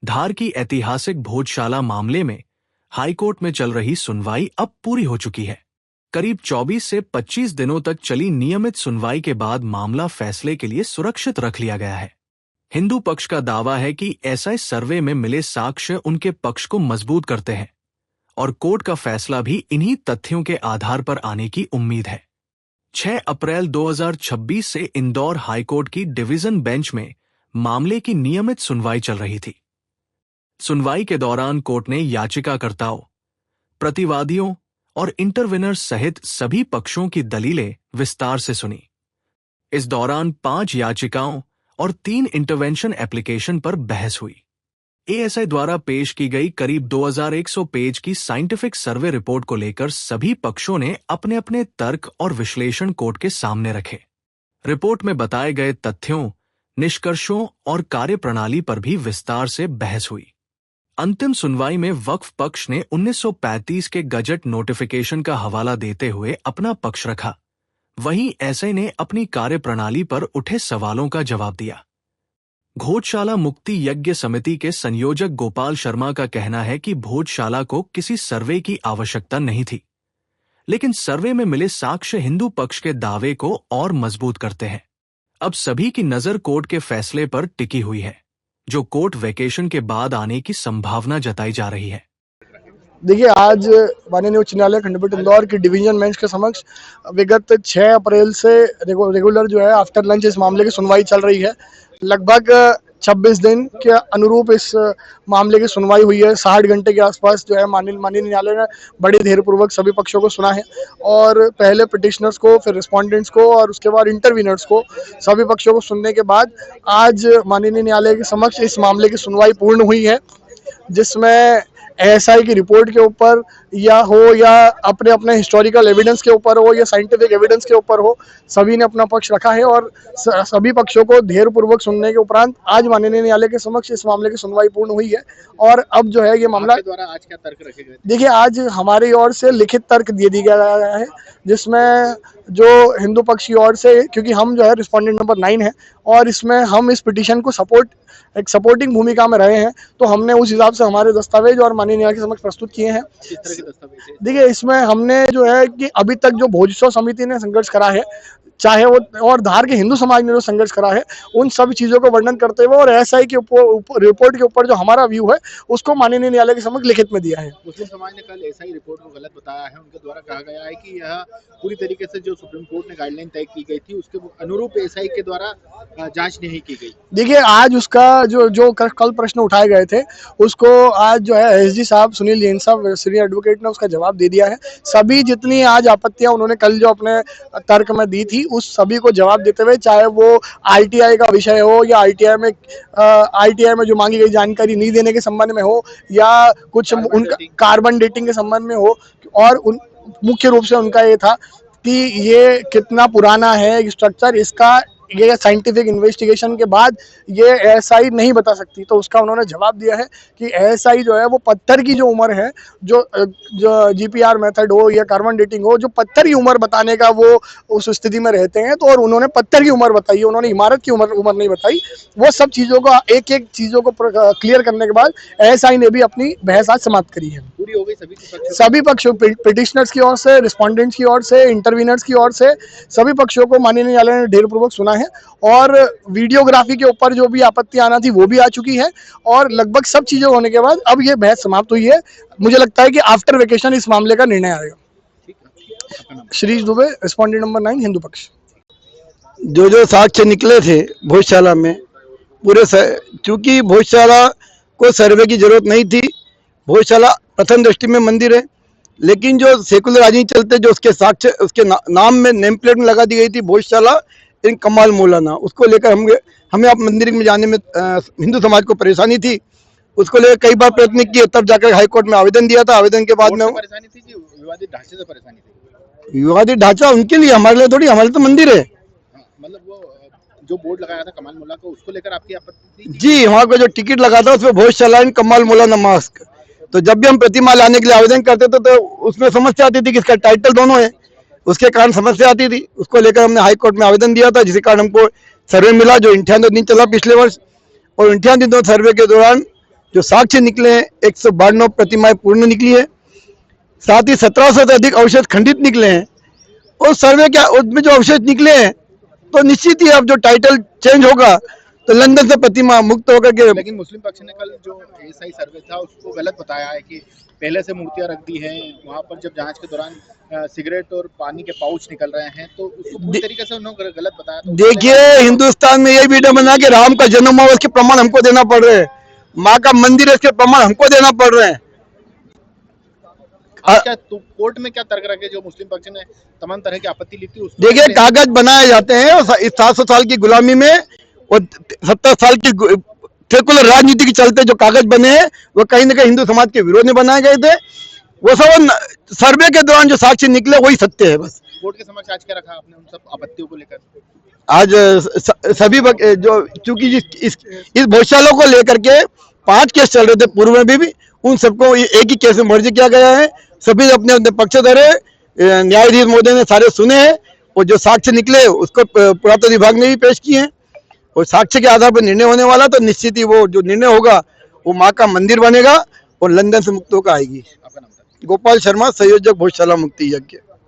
धार की ऐतिहासिक भोजशाला मामले में हाईकोर्ट में चल रही सुनवाई अब पूरी हो चुकी है। करीब 24 से 25 दिनों तक चली नियमित सुनवाई के बाद मामला फैसले के लिए सुरक्षित रख लिया गया है। हिंदू पक्ष का दावा है कि एसआई सर्वे में मिले साक्ष्य उनके पक्ष को मजबूत करते हैं और कोर्ट का फैसला भी इन्हीं तथ्यों के आधार पर आने की उम्मीद है। 6 अप्रैल 2026 से इंदौर हाईकोर्ट की डिवीजन बेंच में मामले की नियमित सुनवाई चल रही थी। सुनवाई के दौरान कोर्ट ने याचिकाकर्ताओं, प्रतिवादियों और इंटरविनर्स सहित सभी पक्षों की दलीलें विस्तार से सुनी। इस दौरान 5 याचिकाओं और 3 इंटरवेंशन एप्लीकेशन पर बहस हुई। एएसआई द्वारा पेश की गई करीब 2100 पेज की साइंटिफिक सर्वे रिपोर्ट को लेकर सभी पक्षों ने अपने अपने तर्क और विश्लेषण कोर्ट के सामने रखे। रिपोर्ट में बताए गए तथ्यों, निष्कर्षों और कार्यप्रणाली पर भी विस्तार से बहस हुई। अंतिम सुनवाई में वक्फ पक्ष ने 1935 के गजट नोटिफिकेशन का हवाला देते हुए अपना पक्ष रखा। वहीं एसआई ने अपनी कार्यप्रणाली पर उठे सवालों का जवाब दिया। भोजशाला मुक्ति यज्ञ समिति के संयोजक गोपाल शर्मा का कहना है कि भोजशाला को किसी सर्वे की आवश्यकता नहीं थी, लेकिन सर्वे में मिले साक्ष्य हिंदू पक्ष के दावे को और मजबूत करते हैं। अब सभी की नजर कोर्ट के फैसले पर टिकी हुई है, जो कोर्ट वेकेशन के बाद आने की संभावना जताई जा रही है। देखिए, आज माननीय उच्च न्यायालय खंडपीठ इंदौर की डिवीजन बेंच के समक्ष विगत 6 अप्रैल से रेगुलर जो है आफ्टर लंच इस मामले की सुनवाई चल रही है। लगभग 26 दिन के अनुरूप इस मामले की सुनवाई हुई है। 60 घंटे के आसपास जो है माननीय न्यायालय ने बड़े धैर्यपूर्वक सभी पक्षों को सुना है और पहले पिटिशनर्स को, फिर रिस्पोंडेंट्स को और उसके बाद इंटरवीनर्स को, सभी पक्षों को सुनने के बाद आज माननीय न्यायालय के समक्ष इस मामले की सुनवाई पूर्ण हुई है, जिसमें एएसआई की रिपोर्ट के ऊपर या अपने अपने हिस्टोरिकल एविडेंस के ऊपर हो या साइंटिफिक एविडेंस के ऊपर हो, सभी ने अपना पक्ष रखा है और सभी पक्षों को धैर्यपूर्वक सुनने के उपरांत आज माननीय न्यायालय के समक्ष इस मामले की सुनवाई पूर्ण हुई है। और अब जो है ये मामला द्वारा आज क्या तर्क रखे गए? देखिए, आज हमारी ओर से लिखित तर्क दे दिया गया है, जिसमें जो हिंदू पक्ष की ओर से, क्योंकि हम जो है रिस्पोंडेंट नंबर 9 है और इसमें हम इस पिटीशन को एक सपोर्टिंग भूमिका में रहे हैं, तो हमने उस हिसाब से हमारे दस्तावेज और माननीय न्यायालय के समक्ष प्रस्तुत किए हैं। किस तरह के दस्तावेज? देखिए, इसमें हमने जो है कि अभी तक जो भोजोत्सव समिति ने संघर्ष करा है, चाहे वो और धार के हिंदू समाज ने जो संघर्ष करा है, उन सब चीजों को वर्णन करते हुए और एसआई के रिपोर्ट के ऊपर जो हमारा व्यू है उसको माननीय न्यायालय के समक्ष लिखित में दिया है। मुस्लिम समाज ने कल एसआई रिपोर्ट को गलत बताया है। उनके द्वारा कहा गया है कि यह पूरी तरीके से जो सुप्रीम कोर्ट ने गाइडलाइन तय की गई थी उसके अनुरूप एसआई के द्वारा जांच नहीं की गई। देखिए, आज उसका जो कल प्रश्न उठाए गए थे उसको आज जो है एसजी साहब, सुनील जैन साहब, सीनियर एडवोकेट ने उसका जवाब दे दिया है। सभी जितनी आज आपत्तियां उन्होंने कल जो अपने तर्क में दी थी उस सभी को जवाब देते हुए, चाहे वो आरटीआई का विषय हो या आरटीआई में जो मांगी गई जानकारी नहीं देने के संबंध में हो या कुछ उनका कार्बन डेटिंग के संबंध में हो, और मुख्य रूप से उनका ये था कि ये कितना पुराना है स्ट्रक्चर, इसका ये साइंटिफिक इन्वेस्टिगेशन के बाद ये एएसआई नहीं बता सकती। तो उसका उन्होंने जवाब दिया है कि एएसआई जो है वो पत्थर की जो उम्र है, जो जीपीआर मेथड हो या कार्बन डेटिंग हो, जो पत्थर की उम्र बताने का वो उस स्थिति में रहते हैं, तो और उन्होंने पत्थर की उम्र बताई है, उन्होंने इमारत की उम्र नहीं बताई। वो सब चीज़ों को एक चीज़ों को क्लियर करने के बाद एएसआई ने भी अपनी बहस आज समाप्त करी है। पूरी हो गई सभी पक्षों, पिटिशनर्स की ओर से, रिस्पोंडेंट्स की ओर से, इंटरवीनर्स की ओर से, सभी पक्षों को माननीय न्यायालय ने ढेरपूर्वक सुना है और वीडियोग्राफी के ऊपर जो भी आपत्ति आना थी वो भी आ चुकी है और लगभग सब चीजें होने के बाद अब ये बहस समाप्त हुई है। मुझे लगता है कि आफ्टर वेकेशन इस मामले का निर्णय आएगा। श्रीज दुबे, रिस्पोंडेंट नंबर 9, हिंदू पक्ष। जो साक्ष्य निकले थे भोजशाला में, पूरे चूंकि भोजशाला को सर्वे की जरूरत नहीं थी, भोजशाला प्रथम दृष्टि में मंदिर है, लेकिन जो सेकुलर राजनीति चलते जो उसके साक्ष्य उसके नाम में नेम प्लेट में लगा दी गई थी भोजशाला इन कमाल मौलाना, उसको लेकर हमें आप मंदिर में जाने में हिंदू समाज को परेशानी थी। उसको लेकर कई बार प्रयत्न किए, तब जाकर हाईकोर्ट में आवेदन दिया था। आवेदन के बाद में परेशानी थी कि विवादित ढांचे से परेशानी थी? विवादित ढांचा उनके लिए, हमारे लिए थोड़ी, हमारे तो मंदिर है। मतलब वो जो बोर्ड लगाया था कमाल मौला को, उसको लेकर आपकी आपत्ति थी? जी, वहाँ पे जो टिकट लगा था उसमें भोजशाला इन कमाल मौलाना मास्क, तो जब भी हम प्रतिमा लाने के लिए आवेदन करते थे तो उसमें समस्या आती थी कि इसका टाइटल दोनों है, उसके कारण समस्या आती थी। उसको लेकर हमने हाई कोर्ट में आवेदन दिया था, जिसके कारण हमको सर्वे मिला जो 58 दिन चला पिछले वर्ष, और 58 दिनों सर्वे के दौरान जो साक्ष्य निकले हैं 192 प्रतिमाएं पूर्ण निकली है, साथ ही 1700 से अधिक अवशेष खंडित निकले हैं। और सर्वे क्या उसमें जो अवशेष निकले हैं तो निश्चित ही अब जो टाइटल चेंज होगा तो लंदन से प्रतिमा मुक्त होकर के। लेकिन मुस्लिम पक्ष ने कल जो एएसआई सर्वे था उसको गलत बताया है कि पहले से मूर्तियां रख दी हैं वहां पर, जब जांच के दौरान सिगरेट और पानी के पाउच निकल रहे हैं तो उसको पूरी तरीके से उन्होंने गलत बताया। तो देखिए हिंदुस्तान में यही वीडियो बना के राम का जन्म हुआ उसके प्रमाण हमको देना पड़ रहे हैं, माँ का मंदिर है इसके प्रमाण हमको देना पड़ रहे हैं। क्या तो कोर्ट में क्या तर्क रखे जो मुस्लिम पक्ष ने तमाम तरह की आपत्ति ली थी उसको? देखिए कागज बनाए जाते हैं और इस 700 साल की गुलामी में और 70 साल की सेकुलर राजनीति के चलते जो कागज बने हैं वो कहीं ना कहीं हिंदू समाज के विरोध में बनाए गए थे। वो सब सर्वे के दौरान जो साक्ष्य निकले वही सत्य है बस। कोर्ट के समक्ष आज क्या रखा आपने उन सब आपत्तियों को लेकर? आज सभी जो चूंकि इस भोजशाला को लेकर के 5 केस चल रहे थे पूर्व में भी उन सबको एक ही केस में मर्ज किया गया है। सभी अपने अपने पक्ष धरे, न्यायाधीश महोदय ने सारे सुने हैं और जो साक्ष्य निकले उसको पुरातत्व विभाग ने भी पेश किए हैं और साक्ष्य के आधार पर निर्णय होने वाला। तो निश्चित ही वो जो निर्णय होगा वो माँ का मंदिर बनेगा और लंदन से मुक्त होकर आएगी। आपका नाम? गोपाल शर्मा, संयोजक भोजशाला मुक्ति यज्ञ।